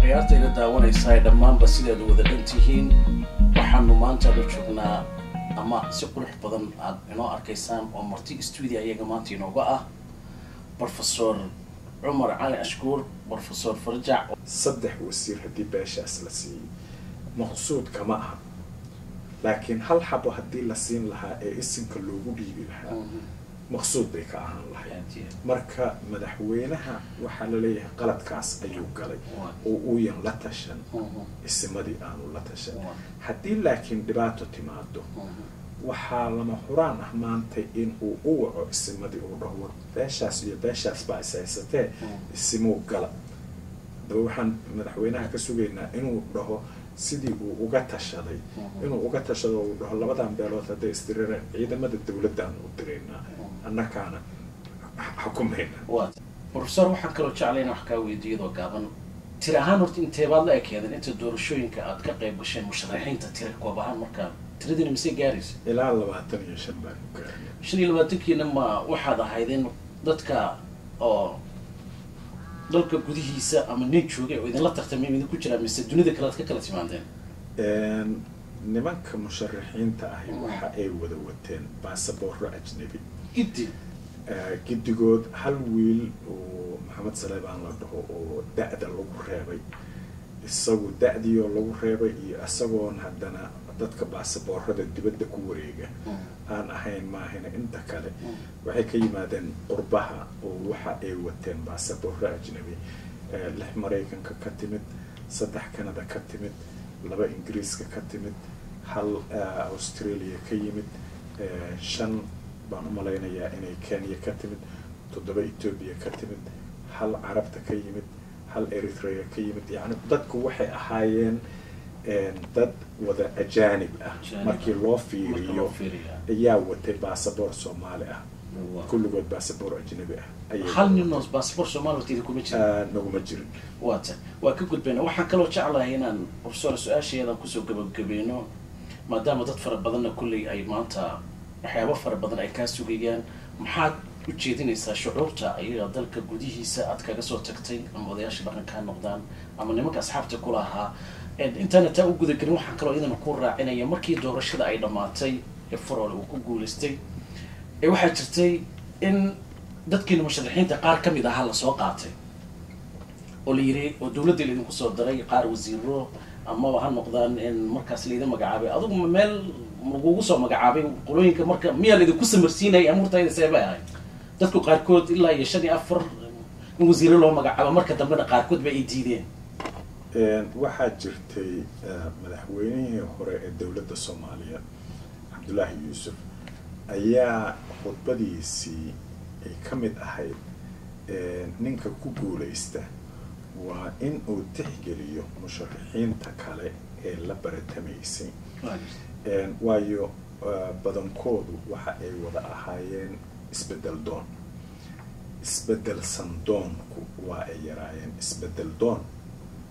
ciyaartayda daawanaysa dhammaan basideedu wada dhantihiin waxaanu maanta la joognaa ama si qurux badan aad inoo arkaysaan oo marti studio ayaga maanta inooga ah Professor Umar Ali Ashkur Professor Farjac صدح وسير هدي باش أسلسي مقصود كما لكن هل حبوا هدي لسين لها اسم كلوجو بيجي لها مقصود بك عن لها مركا مدحوينها وحل ليها قلت كاس أيوب قلي وين لا تشن اسم دي أنا لا تشن هدي لكن دبعته تمادو وحال محران أحمانتي إن أوعو اسم دي أوعو باشاس بأساسته اسمه قلت waxaan madaxweynaha ka sugeynaa inuu dhaho sidii uu uga tashaday inuu uga tashado uu dhaho labadan beelood haday istireen ciidamada dawladda u direynaa annakaana xukumayna professor waxaan kaloo jeclayn wax ka weydiiyo gaaban tirahaan horta intee baad la ekeedeen inta doorashooyinka aad ka qayb gasheen musharaxiinta tira koobahan marka tiradina mise gaaraysa ilaa 25 baan ku gaarnay 25kiina ma waxaad ahaydeen dadka oo dalka gudihiisa ama nin joogay oo idin la tartamay idin ku jira mise dunida kale ka kala timaadeen nimanka musharaxiinta ah waxa ay wada wateen baasaboor ajnabi gidigood hal wiil oo Maxamed Saleebaan la dhaho oo da'da lagu reebay isagu da'diyo lagu reebay iyo asagoon haddana dadka baasaboorada dibadda ku wareega aan ahayn ma ahayna inta kale waxay ka yimaadeen qurbaha oo waxa ay wateen baasaboor ajnabi lix Mareykanka ka timid saddex Canada ka timid laba Ingiriiska ka timid hal Australia ka yimid shan baan u malaynayaa inay Kenya ka timid toddoba Ethiopia ka timid hal Carabta ka yimid hal Eritrea ka yimid yani dadku waxay ahaayeen dad wada ajaanib ah markii loo fiiriyo ayaa watay baasaboor Soomaali ah kulligood baasaboor ajnabi ah hal ninoo baasaboor Soomaali watiida kuma jirin naguma jirin waa ka gudbayna waxaan kaloo jeclahay inaan professor su'aasheeda ku soo gabagabeeno maadaama dad fara badan kulli ay maanta waxyaabo fara badan ay ka sugayaan maxaad u jeedinaysaa shucuurta ayaga dalka gudihiisa aad kaga soo tagtay ama odayaasha dhaqanka noqdaan ama nimanka asxaabta ku lahaa internet u guda galin waxaan kaloo idin ku raacinaya markii doorashada ay dhamaatay ee Farol uu ku guuleystay waxaa jirtay in dadkii musharaxiinta qaar kamid ah la soo qaatay oo la yiri oo dawladda idin ku soo daray qaar wasiiro ama waxa noqdaan in markaas la idin magacaabay adigu meel lagu soo magacaabay qolooyinka marka miyaa la idin ku samarsiinay amurtayda seebay ahay dadku qaarkood ilaa iyo 4 in wasiiro loo magacaabo marka dambena qaarkood bay diideen waxaa jirtay madaxweynihii hore ee dawladda Soomaaliya Abdullahi Yusuf ayaa khudbadiisii ay kamid ahayd ninka ku guuleysta waa in uu tixgeliyo musharaxiinta kale ee la baratamaysay waayo badankoodu waxa ay wada ahaayeen isbedel doon isbedel sandoonku waa ay yaraayeen isbedel doon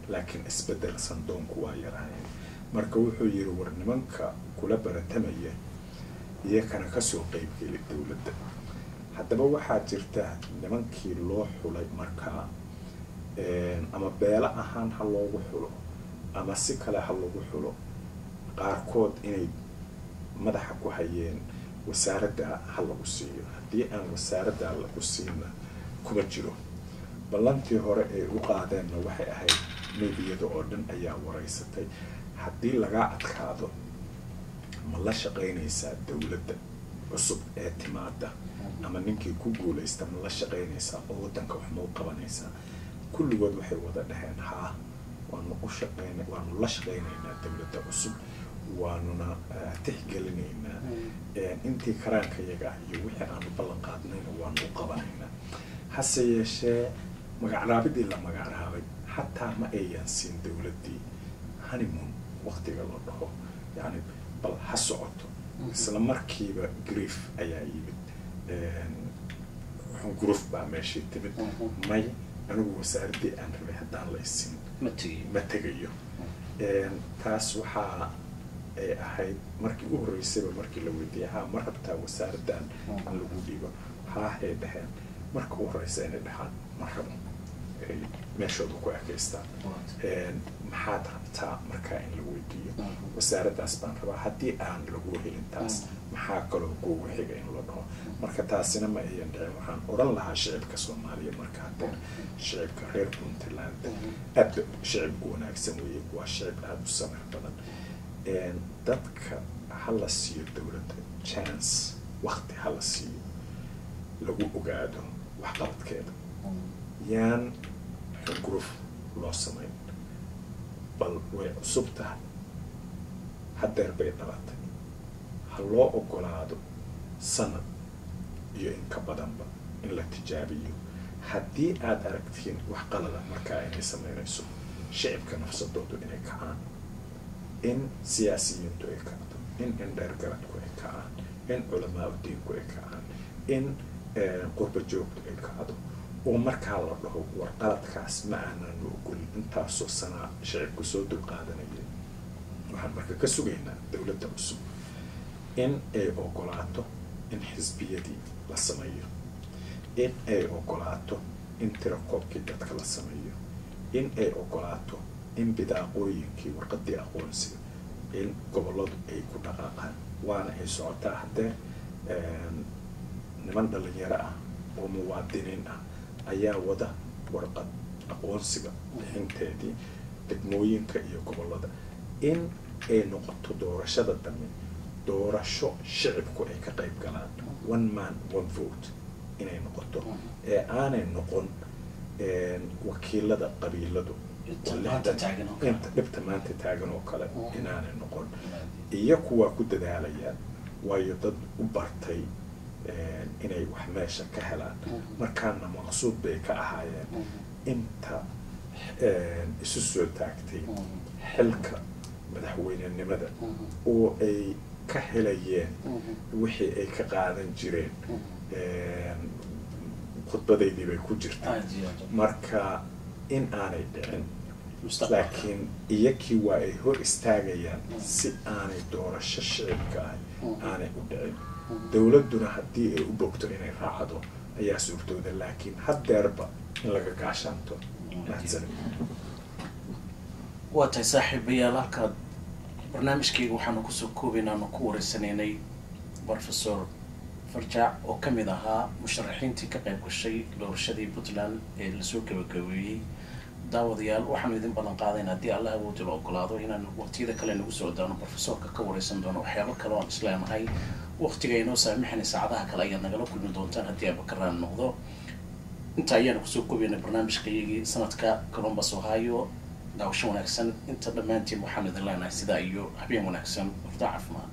laakiin isbedel sandoonku waa yaraayeen marka wuxuu yiri war nimanka kula baratamaya iyakana ka soo qayb gali dawladda haddaba waxaa jirta nimankii loo xulay markaa ama beela ahaan ha loogu xulo ama si kale ha loogu xulo qaarkood inay madaxa ku hayeen wasaaradda ha lagu siiyo haddii aan wasaaradda lagu siina kuma jiro ballantii hore ee u qaadeenna waxay ahayd meediyada oo dhan ayaa wareysatay haddii laga adkaado ma la shaqeynaysaa dawladda cusub ee timaada ama ninkii ku guuleysta ma la shaqeynaysaa oo wadanka wax ma u qabanaysaa kulligood waxay wada dhaheen haa waanu la shaqeynaynaa dawladda cusub waanuna tixgelinaynaa intii karaankayaga iyo wixii aanu ballan qaadnayna waanu u qabanaynaa hase yeeshee magacraabidii la magacaabay حتى ما أيانسين دولتي هنيمون وقت الله ده يعني بل حسعته مثلا مركبة جريف أيامي حن جروف بقى ماشي تبت ماي anigu wasaaradii aan rabay haddaan la isin ma tegayo. taas waxaa ay ahayd markii u horreysayba markii la weydiiyay ha ma rabtaa wasaaraddan in lagu dhiibo hay dhaheen marka u horreysa inay dhahaan ma rabo ay meeshooda ku ekeystaan. maxaad rabtaa markaa in la weydiiyo wasaaraddaas baan rabaa haddii aan lagu helin taas maxaa kaloo kuugu xiga in la dhaho. marka taasina ma ayan dhicin. waxaan odhan lahaa shicibka soomaaliya marka haddee shicibka reer puntland aad shicib u wanaagsan weeye, waa shicib aada u samir badan. dadka hala siiyo dowladda chance, waqti hala siiyo lagu ogaado waxqabadkeeda, yaan xuguruf loo samayn. bal way cusub tahay, haddeer bay dhalatay, ha loo ogolaado sanad iyo in ka badanba in la tijaabiyo. haddii aad aragtiin wax qalada markaa inay samaynayso, shicibka nafsadoodu inay kacaan, in siyaasiyiintu ay kacdo, in indheergaradku ay kacaan, in culamaa udiinku ay kacaan, in qurba joogtu ay kacdo, oo markaa la dhaho war qaladkaas ma aanan ogolin intaasoo sanaa shicibku soo dulqaadanayeen. waxaan marka ka sugaynaa dowladda cusub in ay ogolaato in xisbiyadii la sameeyo, in ay ogolaato in tirakoobkii dadka la sameeyo, in ay ogolaato in bidaaqooyinkii warqadii aqoonsiga in gobolladu ay ku dhaqaaqaan. waana ay socotaa haddee niman dhalinyaro ah oo muwaadiniin ah ayaa wada warqad aqoonsiga bixinteedii degmooyinka iyo gobollada. in ay noqoto doorashada dambe doorasho shicibku ay ka qayb galaan, one man one vote inay noqoto, ee aanay noqon wakiilada qabiiladu inta dhibta maanta taagan oo kale inaanay noqon. iyo kuwaa ku dadaalayaan, waayo dad u bartay inay wax meesha ka helaan, markaana maqsuud bay ka ahaayeen inta isu soo taagtay xilka madaxweynenimada oo ay ka helayeen wixii ay ka qaadan jireen. khudbadaydii bay ku jirtay. marka in aanay dhicin, laakiin iyakii waa ay hor istaagayaan si aanay doorasho shicibka ah aanay u dhicin. dowladduna haddii ay u bogto inay raacdo ayaa suurtooda, laakiin haddeerba in laga gaashaanto. waa tahay saaxiibayaal, halkaad barnaamijkayga waxaanu kusoo koobaynaa aanu ku wareysanaynay professor farjaac oo ka mid ahaa musharaxiintii ka qayb gashay doorashadii puntland ee lasoo gabagabeeyey. daawadayaal waxaanu idin ballan qaadayna haddii alla awoodi la ogolaado inaan waqtiyada kale nagu soo daano professorka ka wareysan doono waxyaabo kale oan isleenahay waqtiga inoo saamaxayna saacadaha kale ayaad nagala kulmi doontaan haddii aaba ka raan noqdo. inta ayaanu kusoo koobaynay barnaamijkayagii sanadka Columbus Ohio. daawasho wanaagsan inta dhammaantiin waxaan idin leenahay sidaa iyo habeen wanaagsan, waqti caafimaad.